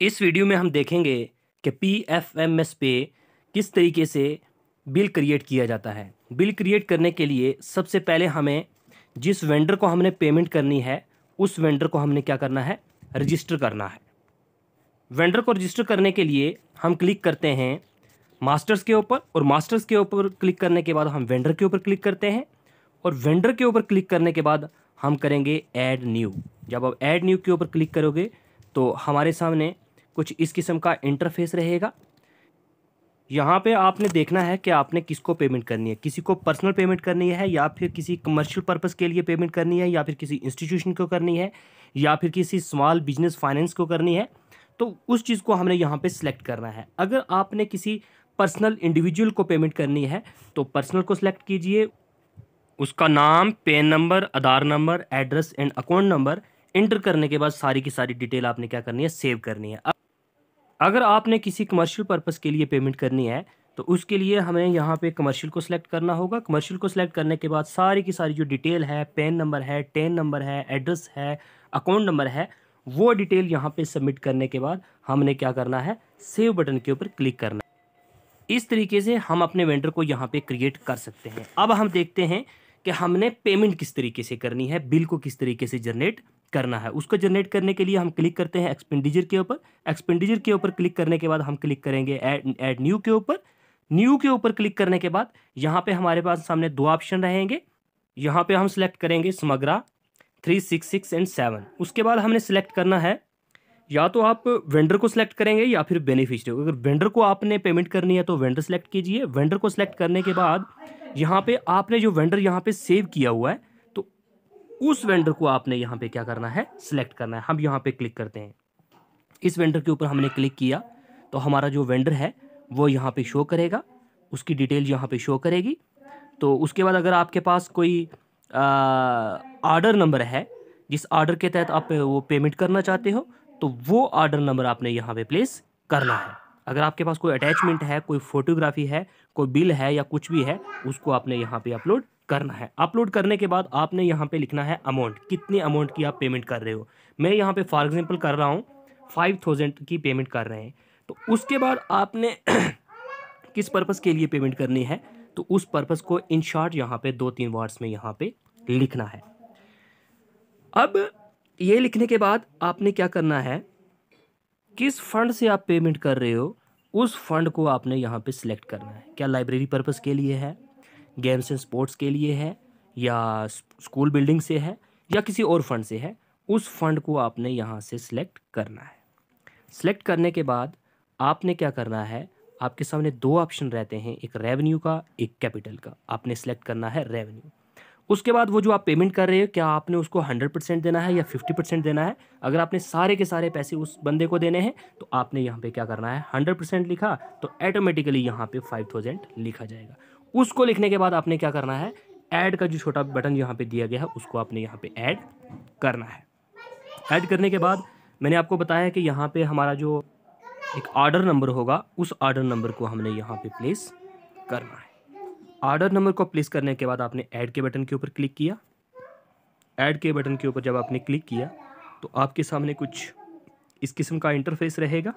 इस वीडियो में हम देखेंगे कि पीएफएमएस पे किस तरीके से बिल क्रिएट किया जाता है। बिल क्रिएट करने के लिए सबसे पहले हमें जिस वेंडर को हमने पेमेंट करनी है उस वेंडर को हमने क्या करना है, रजिस्टर करना है। वेंडर को रजिस्टर करने के लिए हम क्लिक करते हैं मास्टर्स के ऊपर, और मास्टर्स के ऊपर क्लिक करने के बाद हम वेंडर के ऊपर क्लिक करते हैं, और वेंडर के ऊपर क्लिक करने के बाद हम करेंगे ऐड न्यू। जब आप ऐड न्यू के ऊपर क्लिक करोगे तो हमारे सामने कुछ इस किस्म का इंटरफेस रहेगा। यहाँ पे आपने देखना है कि आपने किसको पेमेंट करनी है, किसी को पर्सनल पेमेंट करनी है या फिर किसी कमर्शियल पर्पस के लिए पेमेंट करनी है, या फिर किसी इंस्टीट्यूशन को करनी है, या फिर किसी स्मॉल बिजनेस फाइनेंस को करनी है। तो उस चीज़ को हमने यहाँ पे सिलेक्ट करना है। अगर आपने किसी पर्सनल इंडिविजुअल को पेमेंट करनी है तो पर्सनल को सिलेक्ट कीजिए, उसका नाम, PAN number, Aadhaar number, address and account number inter करने के बाद सारी की सारी डिटेल आपने क्या करनी है, सेव करनी है। अगर आपने किसी कमर्शियल पर्पस के लिए पेमेंट करनी है तो उसके लिए हमें यहाँ पे कमर्शियल को सिलेक्ट करना होगा। कमर्शियल को सिलेक्ट करने के बाद सारी की सारी जो डिटेल है, पेन नंबर है, टेन नंबर है, एड्रेस है, अकाउंट नंबर है, वो डिटेल यहाँ पे सबमिट करने के बाद हमने क्या करना है, सेव बटन के ऊपर क्लिक करना है। इस तरीके से हम अपने वेंडर को यहाँ पे क्रिएट कर सकते हैं। अब हम देखते हैं कि हमने पेमेंट किस तरीके से करनी है, बिल को किस तरीके से जनरेट करना है। उसको जनरेट करने के लिए हम क्लिक करते हैं एक्सपेंडिचर के ऊपर। एक्सपेंडिचर के ऊपर क्लिक करने के बाद हम क्लिक करेंगे ऐड न्यू के ऊपर। न्यू के ऊपर क्लिक करने के बाद यहाँ पे हमारे पास सामने दो ऑप्शन रहेंगे। यहाँ पे हम सिलेक्ट करेंगे समग्रा 366 एंड 7। उसके बाद हमने सिलेक्ट करना है, या तो आप वेंडर को सिलेक्ट करेंगे या फिर बेनिफिशियरी। अगर वेंडर को आपने पेमेंट करनी है तो वेंडर सेलेक्ट कीजिए। वेंडर को सिलेक्ट करने के बाद यहाँ पे आपने जो वेंडर यहाँ पे सेव किया हुआ है तो उस वेंडर को आपने यहाँ पे क्या करना है, सिलेक्ट करना है। हम यहाँ पे क्लिक करते हैं, इस वेंडर के ऊपर हमने क्लिक किया तो हमारा जो वेंडर है वो यहाँ पे शो करेगा, उसकी डिटेल यहाँ पे शो करेगी। तो उसके बाद अगर आपके पास कोई ऑर्डर नंबर है जिस ऑर्डर के तहत आप वो पेमेंट करना चाहते हो तो वो ऑर्डर नंबर आपने यहाँ पे प्लेस करना है। अगर आपके पास कोई अटैचमेंट है, कोई फोटोग्राफी है, कोई बिल है या कुछ भी है, उसको आपने यहाँ पे अपलोड करना है। अपलोड करने के बाद आपने यहाँ पे लिखना है अमाउंट, कितनी अमाउंट की आप पेमेंट कर रहे हो। मैं यहाँ पे फॉर एग्जांपल कर रहा हूँ 5000 की पेमेंट कर रहे हैं। तो उसके बाद आपने किस पर्पस के लिए पेमेंट करनी है तो उस पर्पस को इन शॉर्ट यहाँ पे 2-3 वर्ड्स में यहाँ पे लिखना है। अब ये लिखने के बाद आपने क्या करना है, किस फंड से आप पेमेंट कर रहे हो उस फंड को आपने यहाँ पे सिलेक्ट करना है। क्या लाइब्रेरी पर्पस के लिए है, गेम्स एंड स्पोर्ट्स के लिए है, या स्कूल बिल्डिंग से है, या किसी और फंड से है, उस फंड को आपने यहाँ से सिलेक्ट करना है। सिलेक्ट करने के बाद आपने क्या करना है, आपके सामने दो ऑप्शन रहते हैं, एक रेवेन्यू का, एक कैपिटल का। आपने सिलेक्ट करना है रेवेन्यू। उसके बाद वो जो आप पेमेंट कर रहे हो क्या आपने उसको 100% देना है या 50% देना है। अगर आपने सारे के सारे पैसे उस बंदे को देने हैं तो आपने यहाँ पे क्या करना है, 100% लिखा तो ऑटोमेटिकली यहाँ पे 5000 लिखा जाएगा। उसको लिखने के बाद आपने क्या करना है, ऐड का जो छोटा बटन यहाँ पे दिया गया है उसको आपने यहाँ पे ऐड करना है। ऐड करने के बाद मैंने आपको बताया कि यहाँ पे हमारा जो एक ऑर्डर नंबर होगा उस ऑर्डर नंबर को हमने यहाँ पे प्लेस करना है। ऑर्डर नंबर को प्लेस करने के बाद आपने ऐड के बटन के ऊपर क्लिक किया। ऐड के बटन के ऊपर जब आपने क्लिक किया तो आपके सामने कुछ इस किस्म का इंटरफेस रहेगा।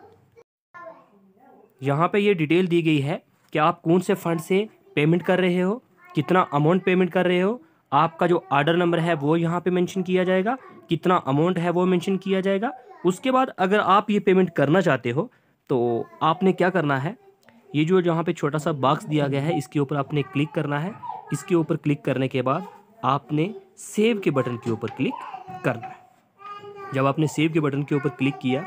यहाँ पे ये डिटेल दी गई है कि आप कौन से फंड से पेमेंट कर रहे हो, कितना अमाउंट पेमेंट कर रहे हो, आपका जो ऑर्डर नंबर है वो यहाँ पे मेंशन किया जाएगा, कितना अमाउंट है वो मेंशन किया जाएगा। उसके बाद अगर आप ये पेमेंट करना चाहते हो तो आपने क्या करना है, ये जो जहाँ पे छोटा सा बॉक्स दिया गया है इसके ऊपर आपने क्लिक करना है। इसके ऊपर क्लिक करने के बाद आपने सेव के बटन के ऊपर क्लिक करना है। जब आपने सेव के बटन के ऊपर क्लिक किया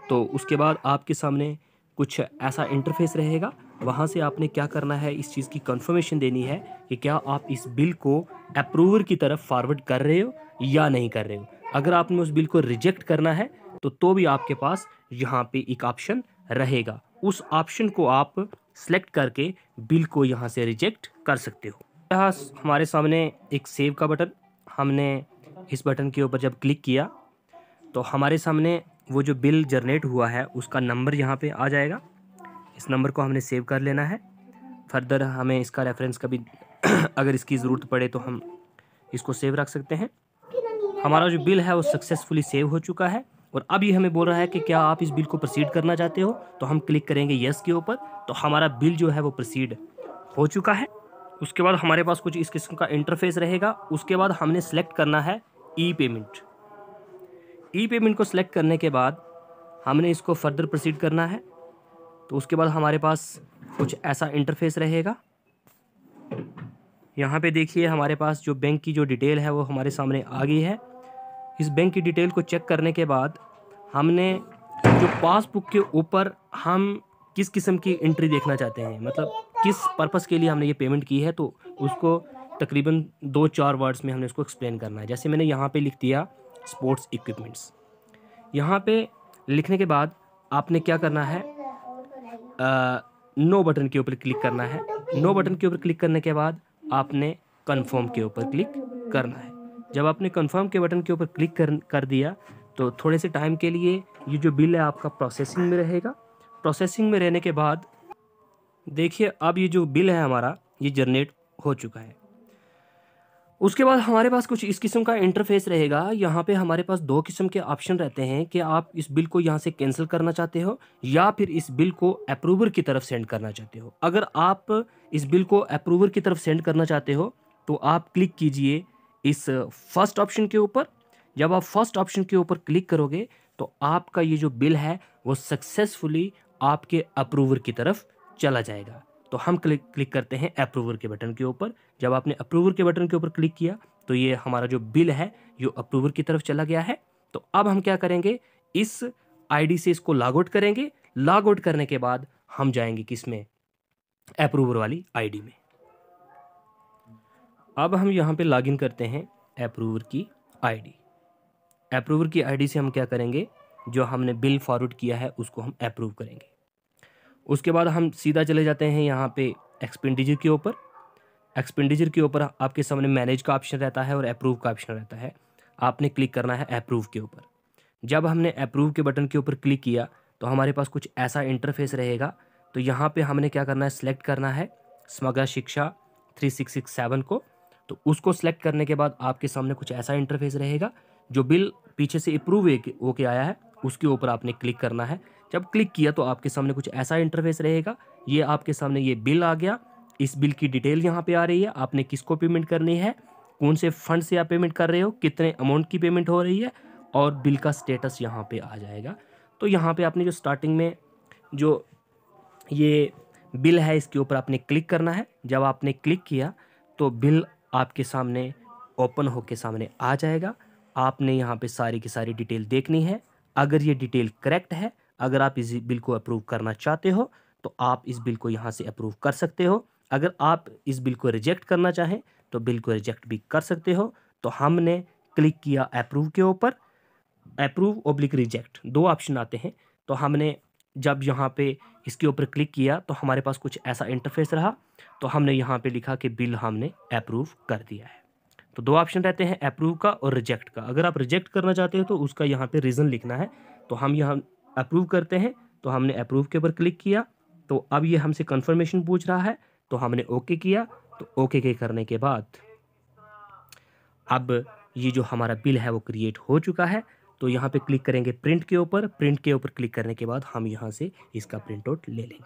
तो उसके बाद आपके सामने कुछ ऐसा इंटरफेस रहेगा। वहाँ से आपने क्या करना है, इस चीज़ की कंफर्मेशन देनी है कि क्या आप इस बिल को अप्रूवर की तरफ फॉरवर्ड कर रहे हो या नहीं कर रहे हो। अगर आपने उस बिल को रिजेक्ट करना है तो भी आपके पास यहाँ पे एक ऑप्शन रहेगा, उस ऑप्शन को आप सेलेक्ट करके बिल को यहाँ से रिजेक्ट कर सकते हो। यहाँ हमारे सामने एक सेव का बटन, हमने इस बटन के ऊपर जब क्लिक किया तो हमारे सामने वो जो बिल जनरेट हुआ है उसका नंबर यहाँ पे आ जाएगा। इस नंबर को हमने सेव कर लेना है। फर्दर हमें इसका रेफरेंस कभी अगर इसकी ज़रूरत पड़े तो हम इसको सेव रख सकते हैं। हमारा जो बिल है वो सक्सेसफुली सेव हो चुका है। और अब ये हमें बोल रहा है कि क्या आप इस बिल को प्रोसीड करना चाहते हो, तो हम क्लिक करेंगे यस के ऊपर। तो हमारा बिल जो है वो प्रोसीड हो चुका है। उसके बाद हमारे पास कुछ इस किस्म का इंटरफेस रहेगा। उसके बाद हमने सेलेक्ट करना है ई पेमेंट। ई पेमेंट को सिलेक्ट करने के बाद हमने इसको फर्दर प्रोसीड करना है। तो उसके बाद हमारे पास कुछ ऐसा इंटरफेस रहेगा। यहाँ पे देखिए हमारे पास जो बैंक की जो डिटेल है वो हमारे सामने आ गई है। इस बैंक की डिटेल को चेक करने के बाद हमने जो पासबुक के ऊपर हम किस किस्म की एंट्री देखना चाहते हैं, मतलब किस पर्पस के लिए हमने ये पेमेंट की है, तो उसको तकरीबन 2-4 वर्ड्स में हमने उसको एक्सप्लेन करना है। जैसे मैंने यहाँ पे लिख दिया स्पोर्ट्स इक्विपमेंट्स। यहाँ पे लिखने के बाद आपने क्या करना है, नो बटन के ऊपर क्लिक करना है। नो बटन के ऊपर क्लिक करने के बाद आपने कन्फर्म के ऊपर क्लिक करना है। जब आपने कन्फर्म के बटन के ऊपर क्लिक कर दिया तो थोड़े से टाइम के लिए ये जो बिल है आपका प्रोसेसिंग में रहेगा। प्रोसेसिंग में रहने के बाद देखिए अब ये जो बिल है हमारा ये जनरेट हो चुका है। उसके बाद हमारे पास कुछ इस किस्म का इंटरफेस रहेगा। यहाँ पे हमारे पास 2 किस्म के ऑप्शन रहते हैं कि आप इस बिल को यहाँ से कैंसिल करना चाहते हो या फिर इस बिल को अप्रूवर की तरफ सेंड करना चाहते हो। अगर आप इस बिल को अप्रूवर की तरफ सेंड करना चाहते हो तो आप क्लिक कीजिए इस फर्स्ट ऑप्शन के ऊपर। जब आप फर्स्ट ऑप्शन के ऊपर क्लिक करोगे तो आपका ये जो बिल है वो सक्सेसफुली आपके अप्रूवर की तरफ चला जाएगा। तो हम क्लिक करते हैं अप्रूवर के बटन के ऊपर। जब आपने अप्रूवर के बटन के ऊपर क्लिक किया तो ये हमारा जो बिल है ये अप्रूवर की तरफ चला गया है। तो अब हम क्या करेंगे, इस आईडी से इसको लॉग आउट करेंगे। लॉग आउट करने के बाद हम जाएंगे किस में, अप्रूवर वाली आईडी में। अब हम यहाँ पे लॉगिन करते हैं अप्रूवर की आईडी। अप्रूवर की आईडी से हम क्या करेंगे, जो हमने बिल फॉरवर्ड किया है उसको हम अप्रूव करेंगे। उसके बाद हम सीधा चले जाते हैं यहाँ पे एक्सपेंडिचर के ऊपर। एक्सपेंडिचर के ऊपर आपके सामने मैनेज का ऑप्शन रहता है और अप्रूव का ऑप्शन रहता है। आपने क्लिक करना है अप्रूव के ऊपर। जब हमने अप्रूव के बटन के ऊपर क्लिक किया तो हमारे पास कुछ ऐसा इंटरफेस रहेगा। तो यहाँ पे हमने क्या करना है, सिलेक्ट करना है समग्र शिक्षा 3667 को। तो उसको सिलेक्ट करने के बाद आपके सामने कुछ ऐसा इंटरफेस रहेगा। जो बिल पीछे से अप्रूव होके आया है उसके ऊपर आपने क्लिक करना है। जब क्लिक किया तो आपके सामने कुछ ऐसा इंटरफेस रहेगा। ये आपके सामने ये बिल आ गया। इस बिल की डिटेल यहाँ पे आ रही है, आपने किसको पेमेंट करनी है, कौन से फंड से आप पेमेंट कर रहे हो, कितने अमाउंट की पेमेंट हो रही है, और बिल का स्टेटस यहाँ पे आ जाएगा। तो यहाँ पे आपने जो स्टार्टिंग में जो ये बिल है इसके ऊपर आपने क्लिक करना है। जब आपने क्लिक किया तो बिल आपके सामने ओपन होके सामने आ जाएगा। आपने यहाँ पे सारी की सारी डिटेल देखनी है। अगर ये डिटेल करेक्ट है, अगर आप इस बिल को अप्रूव करना चाहते हो तो आप इस बिल को यहाँ से अप्रूव कर सकते हो। अगर आप इस बिल को रिजेक्ट करना चाहें तो बिल को रिजेक्ट भी कर सकते हो। तो हमने क्लिक किया अप्रूव के ऊपर। अप्रूव ऑब्लिक रिजेक्ट 2 ऑप्शन आते हैं। तो हमने जब यहाँ पे इसके ऊपर क्लिक किया तो हमारे पास कुछ ऐसा इंटरफेस रहा। तो हमने यहाँ पे लिखा कि बिल हमने अप्रूव कर दिया है। तो 2 ऑप्शन रहते हैं, अप्रूव का और रिजेक्ट का। अगर आप रिजेक्ट करना चाहते हो तो उसका यहाँ पे रीज़न लिखना है। तो हम यहाँ अप्रूव करते हैं। तो हमने अप्रूव के ऊपर क्लिक किया। तो अब ये हमसे कंफर्मेशन पूछ रहा है तो हमने ओके किया। तो ओके के करने के बाद अब ये जो हमारा बिल है वो क्रिएट हो चुका है। तो यहाँ पे क्लिक करेंगे प्रिंट के ऊपर। प्रिंट के ऊपर क्लिक करने के बाद हम यहाँ से इसका प्रिंट आउट ले लेंगे।